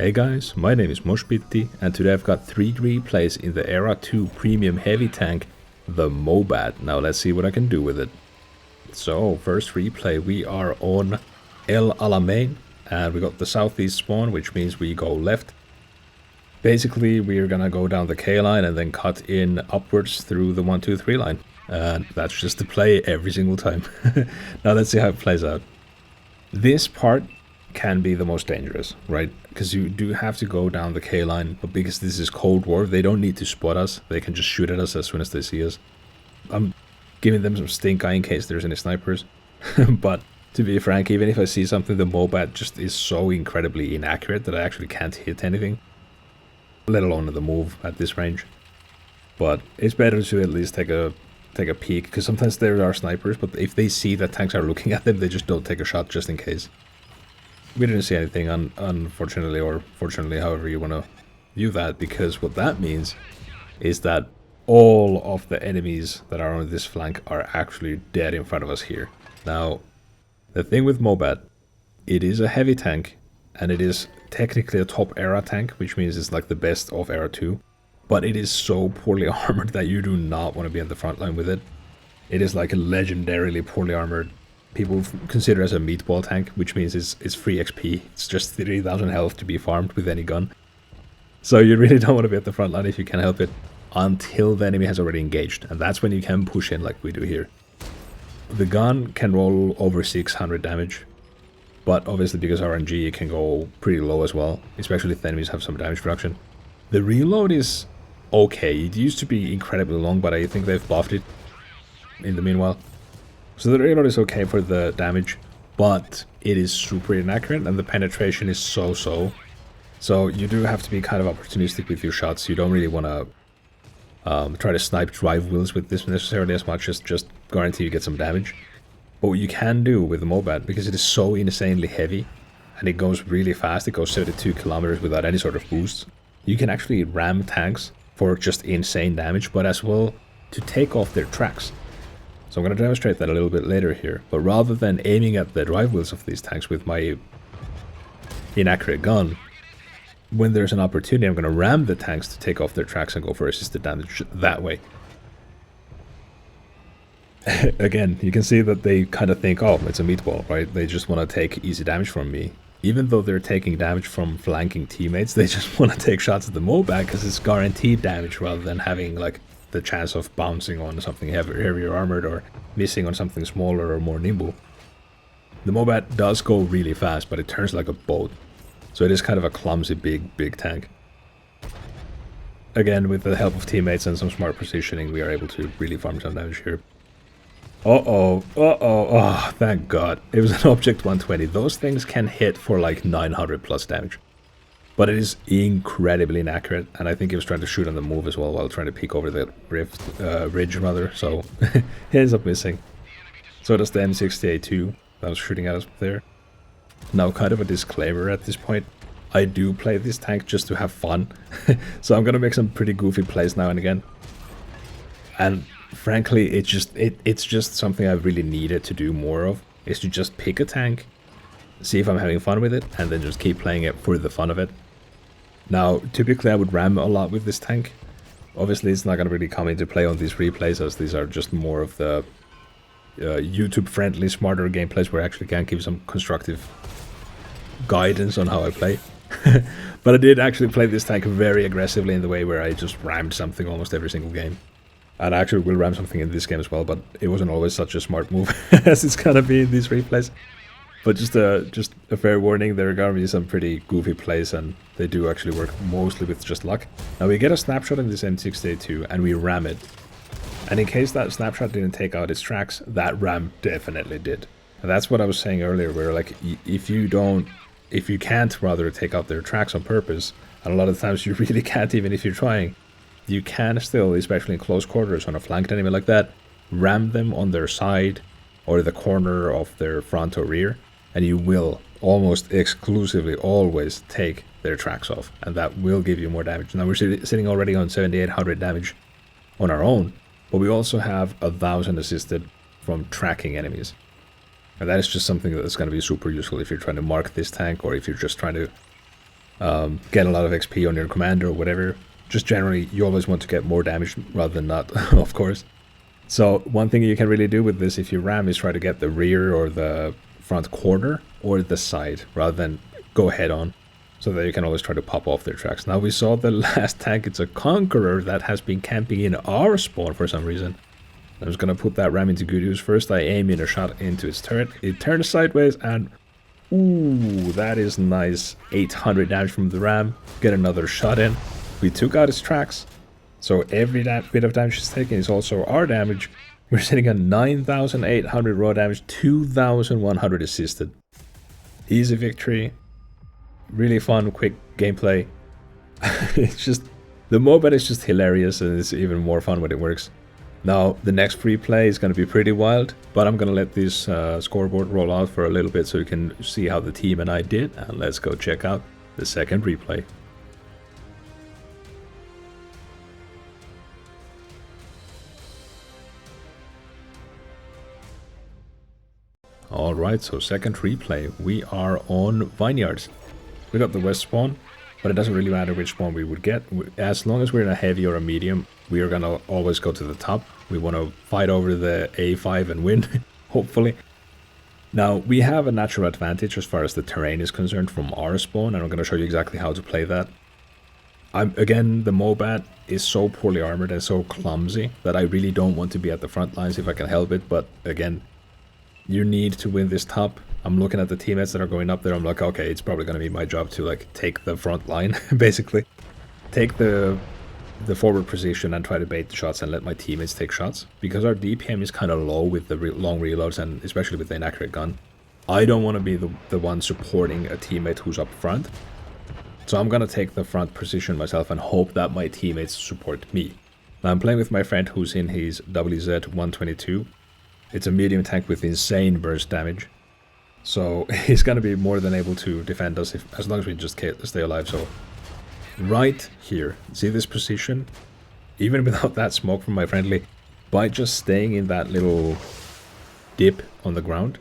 Hey guys, my name is Moshpitti, and today I've got 3 replays in the Era 2 Premium Heavy Tank, the MOBAT. Now let's see what I can do with it. So, first replay, we are on Alamein, and we got the southeast spawn, which means we go left. Basically, we're gonna go down the K line and then cut in upwards through the 1, 2, 3 line. And that's just the play every single time. Now let's see how it plays out. This part can be the most dangerous, right? Because you do have to go down the K line, but because this is Cold War, they don't need to spot us. They can just shoot at us as soon as they see us. I'm giving them some stink eye in case there's any snipers. But to be frank, even if I see something, the MOBAT just is so incredibly inaccurate that I actually can't hit anything, let alone the move at this range. But it's better to at least take a peek, because sometimes there are snipers, but if they see that tanks are looking at them, they just don't take a shot just in case. We didn't see anything, unfortunately, or fortunately, however you want to view that, because what that means is that all of the enemies that are on this flank are actually dead in front of us here. Now, the thing with MOBAT, it is a heavy tank, and it is technically a top era tank, which means it's like the best of Era 2, but it is so poorly armored that you do not want to be on the front line with it. It is like a legendarily poorly armored. People consider it as a meatball tank, which means it's free XP. It's just 30,000 health to be farmed with any gun. So you really don't want to be at the front line if you can help it, until the enemy has already engaged. And that's when you can push in like we do here. The gun can roll over 600 damage, but obviously because RNG it can go pretty low as well, especially if the enemies have some damage reduction. The reload is okay. It used to be incredibly long, but I think they've buffed it in the meanwhile. So the reload is okay for the damage, but it is super inaccurate and the penetration is so-so. So you do have to be kind of opportunistic with your shots. You don't really want to try to snipe drive wheels with this necessarily as much as just guarantee you get some damage. But what you can do with the MOBAT, because it is so insanely heavy and it goes really fast, it goes 72 kilometers without any sort of boosts, you can actually ram tanks for just insane damage, but as well to take off their tracks. So I'm going to demonstrate that a little bit later here, but rather than aiming at the drive wheels of these tanks with my inaccurate gun, when there's an opportunity I'm going to ram the tanks to take off their tracks and go for assisted damage that way. Again, you can see that they kind of think, oh, it's a meatball, right? They just want to take easy damage from me. Even though they're taking damage from flanking teammates, they just want to take shots at the MOBAT because it's guaranteed damage rather than having like the chance of bouncing on something heavier armored or missing on something smaller or more nimble. The MOBAT does go really fast, but it turns like a boat. So it is kind of a clumsy big tank. Again, with the help of teammates and some smart positioning, we are able to really farm some damage here. Oh, thank God. It was an Object 120. Those things can hit for like 900 plus damage. But it is incredibly inaccurate, and I think he was trying to shoot on the move as well while trying to peek over the ridge rather, so he ends up missing. So does the M68-2 that was shooting at us there. Now, kind of a disclaimer at this point, I do play this tank just to have fun, so I'm gonna make some pretty goofy plays now and again. And frankly, it's just something I've really needed to do more of, is to just pick a tank, see if I'm having fun with it, and then just keep playing it for the fun of it. Now, typically I would ram a lot with this tank. Obviously, it's not going to really come into play on these replays, as these are just more of the YouTube-friendly, smarter gameplays where I actually can give some constructive guidance on how I play. But I did actually play this tank very aggressively in the way where I just rammed something almost every single game. And I actually will ram something in this game as well, but it wasn't always such a smart move as it's going to be in these replays. But just a fair warning, there are going to be some pretty goofy plays, and they do actually work mostly with just luck. Now we get a snapshot in this M68-2 and we ram it. And in case that snapshot didn't take out its tracks, that ram definitely did. And that's what I was saying earlier, where like if you can't rather take out their tracks on purpose, and a lot of times you really can't even if you're trying, you can still, especially in close quarters on a flanked enemy like that, ram them on their side or the corner of their front or rear, and you will almost exclusively always take their tracks off, and that will give you more damage. Now we're sitting already on 7,800 damage on our own, but we also have 1,000 assisted from tracking enemies. And that is just something that's going to be super useful if you're trying to mark this tank, or if you're just trying to get a lot of XP on your commander or whatever. Just generally, you always want to get more damage rather than not, of course. So one thing you can really do with this if you ram is try to get the rear or the front corner or the side rather than go head on, so that you can always try to pop off their tracks. Now we saw the last tank, it's a Conqueror that has been camping in our spawn for some reason. I'm just going to put that ram into good use. First I aim in a shot into its turret, it turns sideways and ooh, that is nice. 800 damage from the ram, get another shot in. We took out its tracks, so every bit of damage it's taken is also our damage. We're sitting at 9,800 raw damage, 2,100 assisted. Easy victory. Really fun, quick gameplay. It's just, the MOBAT is just hilarious and it's even more fun when it works. Now, the next free play is going to be pretty wild, but I'm going to let this scoreboard roll out for a little bit so you can see how the team and I did. And let's go check out the second replay. Alright, so second replay, we are on Vineyards. We got the west spawn, but it doesn't really matter which spawn we would get. As long as we're in a heavy or a medium, we are gonna always go to the top. We want to fight over the A5 and win, hopefully. Now, we have a natural advantage as far as the terrain is concerned from our spawn, and I'm gonna show you exactly how to play that. Again, the MOBAT is so poorly armored and so clumsy that I really don't want to be at the front lines if I can help it, but again, you need to win this top. I'm looking at the teammates that are going up there. I'm like, okay, it's probably going to be my job to like take the front line, basically. Take the forward position and try to bait the shots and let my teammates take shots. Because our DPM is kind of low with the long reloads and especially with the inaccurate gun. I don't want to be the one supporting a teammate who's up front. So I'm going to take the front position myself and hope that my teammates support me. Now I'm playing with my friend who's in his WZ-122. It's a medium tank with insane burst damage. So he's going to be more than able to defend us as long as we just stay alive. So right here, see this position? Even without that smoke from my friendly, by just staying in that little dip on the ground,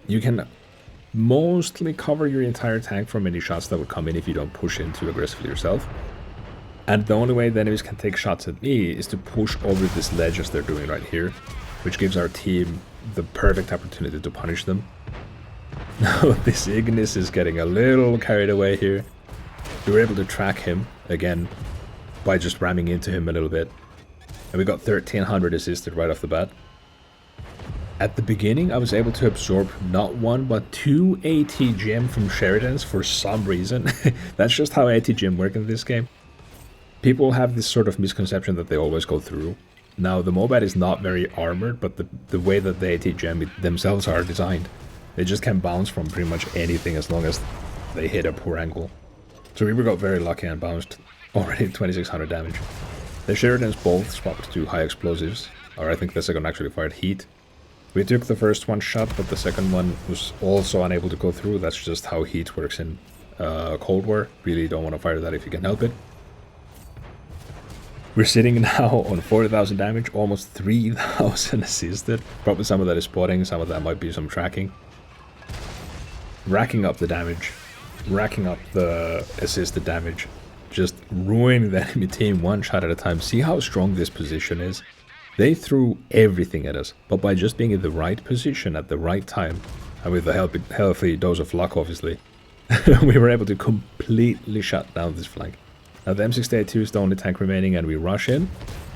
you can mostly cover your entire tank from any shots that would come in if you don't push in too aggressively yourself. And the only way the enemies can take shots at me is to push over this ledge as they're doing right here, which gives our team the perfect opportunity to punish them. Now this Ignis is getting a little carried away here. We were able to track him again by just ramming into him a little bit. And we got 1300 assisted right off the bat. At the beginning I was able to absorb not one but 2 AT-GM from Sheridan's for some reason. That's just how AT-GM work in this game. People have this sort of misconception that they always go through. Now the MOBAT is not very armored, but the way that the AT-GM themselves are designed, they just can bounce from pretty much anything as long as they hit a poor angle. So we got very lucky and bounced already 2600 damage. The Sheridans both swapped to high explosives, or I think the second actually fired heat. We took the first one shot, but the second one was also unable to go through. That's just how heat works in Cold War. Really don't want to fire that if you can help it. We're sitting now on 40,000 damage, almost 3,000 assisted. Probably some of that is spotting, some of that might be some tracking. Racking up the damage, racking up the assisted damage, just ruining the enemy team one shot at a time. See how strong this position is? They threw everything at us, but by just being in the right position at the right time, and with a healthy dose of luck obviously, we were able to completely shut down this flank. Now the M6A2 is the only tank remaining and we rush in.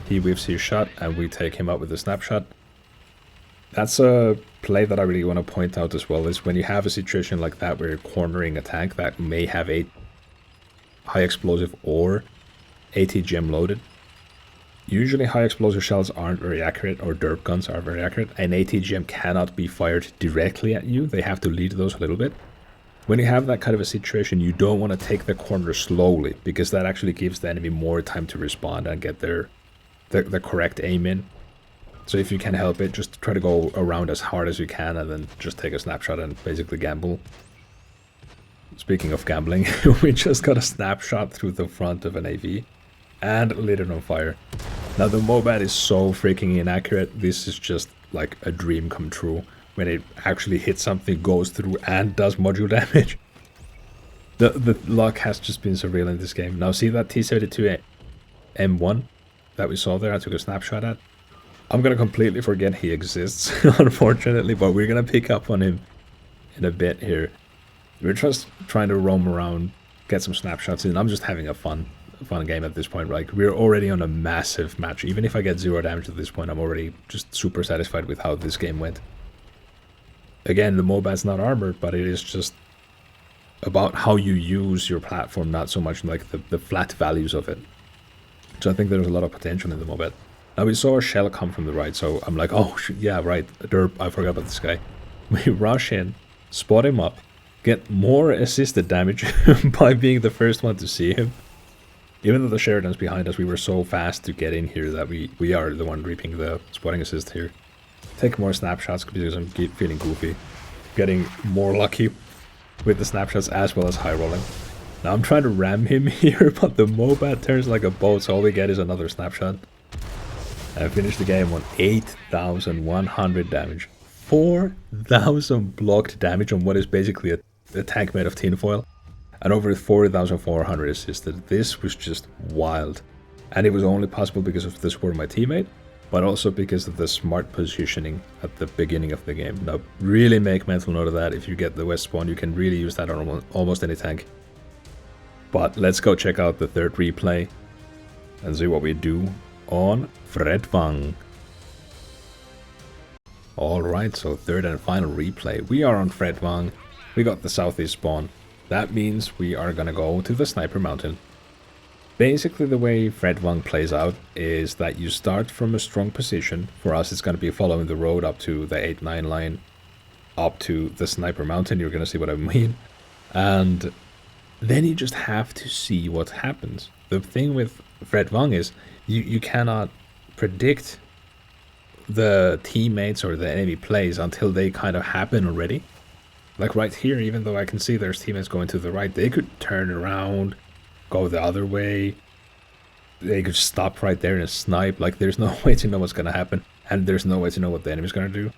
He whiffs his shot and we take him out with a snapshot. That's a play that I really want to point out as well, is when you have a situation like that where you're cornering a tank that may have a high explosive or AT-GM loaded. Usually high explosive shells aren't very accurate, or derp guns are very accurate, and AT-GM cannot be fired directly at you. They have to lead those a little bit. When you have that kind of a situation, you don't want to take the corner slowly, because that actually gives the enemy more time to respond and get the correct aim in. So if you can help it, just try to go around as hard as you can and then just take a snapshot and basically gamble. Speaking of gambling, we just got a snapshot through the front of an AV and lit it on fire. Now the MOBAT is so freaking inaccurate, this is just like a dream come true. When it actually hits something, goes through and does module damage. The luck has just been surreal in this game. Now see that T-72 M1 that we saw there, I took a snapshot at? I'm gonna completely forget he exists, unfortunately, but we're gonna pick up on him in a bit here. We're just trying to roam around, get some snapshots in. I'm just having a fun game at this point. Like, we're already on a massive match. Even if I get 0 damage at this point, I'm already just super satisfied with how this game went. Again, the MOBAT's not armored, but it is just about how you use your platform, not so much like the flat values of it. So I think there's a lot of potential in the MOBAT. Now we saw a shell come from the right, so I'm like, oh, yeah, right, derp, I forgot about this guy. We rush in, spot him up, get more assisted damage by being the first one to see him. Even though the Sheridan's behind us, we were so fast to get in here that we are the one reaping the spotting assist here. Take more snapshots because I'm feeling goofy. Getting more lucky with the snapshots as well as high rolling. Now I'm trying to ram him here, but the MOBAT turns like a boat, so all we get is another snapshot. And finish the game on 8,100 damage. 4,000 blocked damage on what is basically a tank made of tinfoil. And over 4,400 assisted. This was just wild. And it was only possible because of the support of my teammate, but also because of the smart positioning at the beginning of the game. Now, really make mental note of that. If you get the west spawn, you can really use that on almost any tank. But let's go check out the third replay and see what we do on Fredvang. Alright, so third and final replay. We are on Fredvang. We got the southeast spawn. That means we are gonna go to the sniper mountain. Basically, the way Fredvang plays out is that you start from a strong position. For us, it's gonna be following the road up to the 8-9 line, up to the sniper mountain. You're gonna see what I mean. And then you just have to see what happens. The thing with Fredvang is you cannot predict the teammates or the enemy plays until they kind of happen already. Like right here, even though I can see there's teammates going to the right, they could turn around, go the other way. They could stop right there and snipe. Like, there's no way to know what's gonna happen, and there's no way to know what the enemy's gonna do.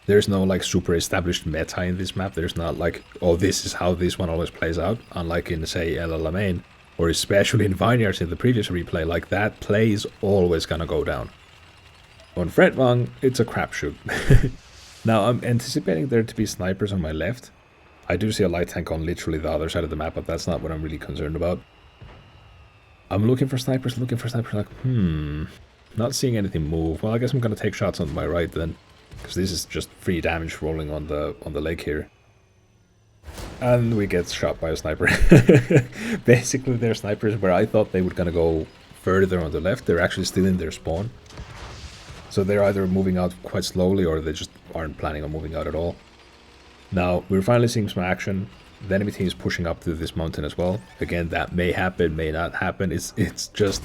There's no like super established meta in this map. There's not like, oh, this is how this one always plays out, unlike in, say, Alamein, or especially in Vineyards in the previous replay. Like, that play is always gonna go down. On Fredvang, it's a crapshoot. Now, I'm anticipating there to be snipers on my left. I do see a light tank on literally the other side of the map, but that's not what I'm really concerned about. I'm looking for snipers, like, not seeing anything move. Well, I guess I'm gonna take shots on my right then, because this is just free damage rolling on the lake here. And we get shot by a sniper. Basically, they're snipers where I thought they were gonna go further on the left. They're actually still in their spawn. So they're either moving out quite slowly or they just aren't planning on moving out at all. Now, we're finally seeing some action. The enemy team is pushing up to this mountain as well. Again, that may happen, may not happen. It's just,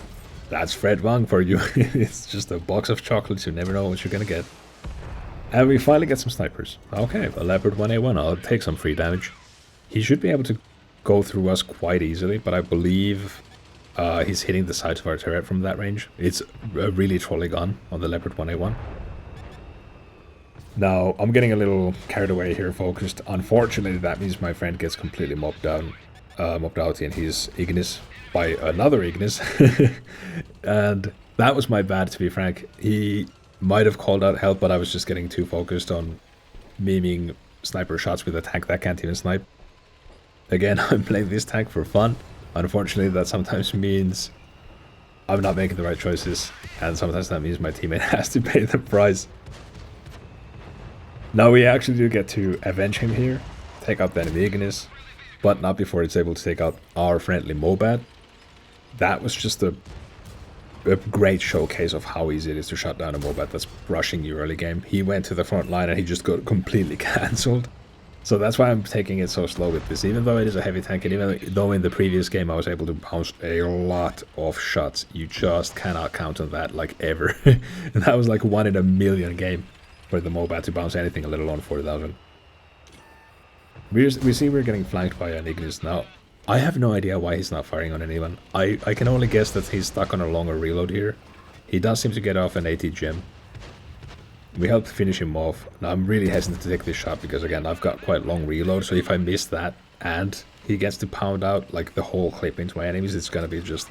that's Fredvang for you. It's just a box of chocolates. You never know what you're gonna get. And we finally get some snipers. Okay, a Leopard 1A1. I'll take some free damage. He should be able to go through us quite easily, but I believe he's hitting the sides of our turret from that range. It's a really trolley gun on the Leopard 1A1. Now, I'm getting a little carried away here, focused. Unfortunately, that means my friend gets completely mobbed out, and he's Ignis by another Ignis. And that was my bad, to be frank. He might have called out help, but I was just getting too focused on memeing sniper shots with a tank that can't even snipe. Again, I'm playing this tank for fun. Unfortunately, that sometimes means I'm not making the right choices, and sometimes that means my teammate has to pay the price. Now we actually do get to avenge him here, take out the enemy Ignis, but not before it's able to take out our friendly MOBAT. That was just a great showcase of how easy it is to shut down a MOBAT that's rushing you early game. He went to the front line and he just got completely cancelled. So that's why I'm taking it so slow with this. Even though it is a heavy tank, and even though in the previous game I was able to bounce a lot of shots, you just cannot count on that, like, ever. And that was like 1 in a million game for the MOBAT to bounce anything, let alone 4,000. We see we're getting flanked by an Ignis now. I have no idea why he's not firing on anyone. I can only guess that he's stuck on a longer reload here. He does seem to get off an 80 gem. We helped finish him off. Now I'm really hesitant to take this shot because, again, I've got quite long reload, so if I miss that and he gets to pound out like the whole clip into my enemies, it's gonna be just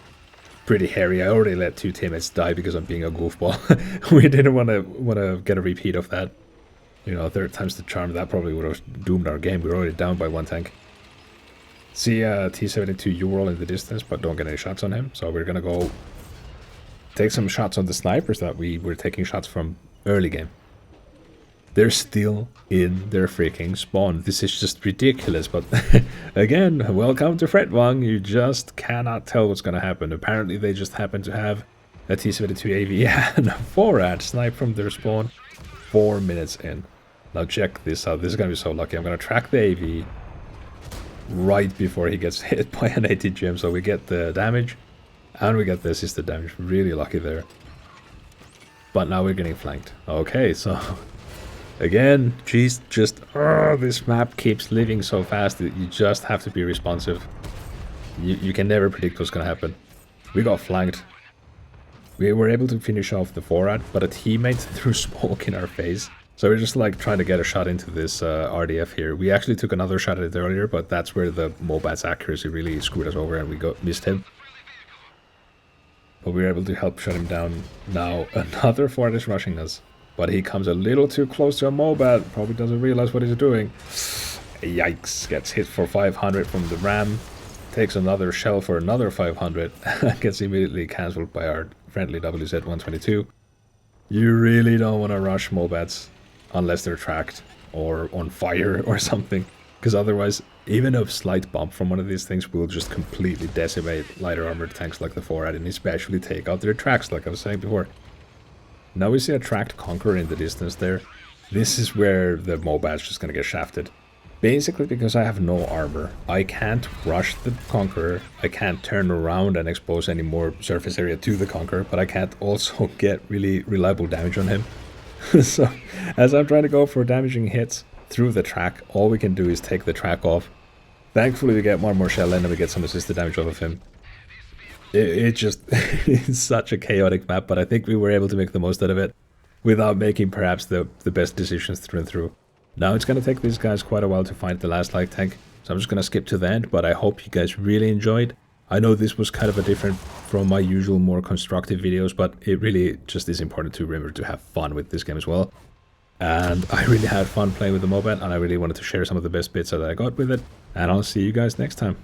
pretty hairy. I already let 2 teammates die because I'm being a goofball. We didn't want to get a repeat of that. You know, 3rd time's the charm. That probably would have doomed our game. We were already down by 1 tank. See T-72 U-roll in the distance, but don't get any shots on him. So we're gonna go take some shots on the snipers that we were taking shots from early game. They're still in their freaking spawn. This is just ridiculous, but again, welcome to Fredvang. You just cannot tell what's gonna happen. Apparently they just happen to have a T-72 AV and a 4-ad snipe from their spawn 4 minutes in. Now check this out. This is gonna be so lucky. I'm gonna track the AV right before he gets hit by an ATGM, so we get the damage and we get the assisted damage. Really lucky there. But now we're getting flanked. Okay, so again, geez, just this map keeps living so fast that you just have to be responsive. You can never predict what's gonna happen. We got flanked. We were able to finish off the 4-ad, but a teammate threw smoke in our face. So we're just like trying to get a shot into this RDF here. We actually took another shot at it earlier, but that's where the MOBAT's accuracy really screwed us over and we missed him. But we were able to help shut him down. Now another 4-ad is rushing us. But he comes a little too close to a MOBAT. Probably doesn't realize what he's doing. Yikes. Gets hit for 500 from the ram. Takes another shell for another 500. Gets immediately cancelled by our friendly WZ-122. You really don't want to rush MOBATs unless they're tracked or on fire or something. Because otherwise, even a slight bump from one of these things will just completely decimate lighter armored tanks like the 4-ad and especially take out their tracks like I was saying before. Now we see a tracked Conqueror in the distance there. This is where the MOBAT's just gonna get shafted. Basically because I have no armor. I can't rush the Conqueror, I can't turn around and expose any more surface area to the Conqueror, but I can't also get really reliable damage on him. So, as I'm trying to go for damaging hits through the track, all we can do is take the track off. Thankfully we get one more shell in and we get some assisted damage off of him. It just it's such a chaotic map, but I think we were able to make the most out of it without making perhaps the best decisions through and through. Now it's going to take these guys quite a while to find the last light tank, so I'm just going to skip to the end, but I hope you guys really enjoyed. I know this was kind of a different from my usual more constructive videos, but it really just is important to remember to have fun with this game as well. And I really had fun playing with the MOBAT, and I really wanted to share some of the best bits that I got with it, and I'll see you guys next time.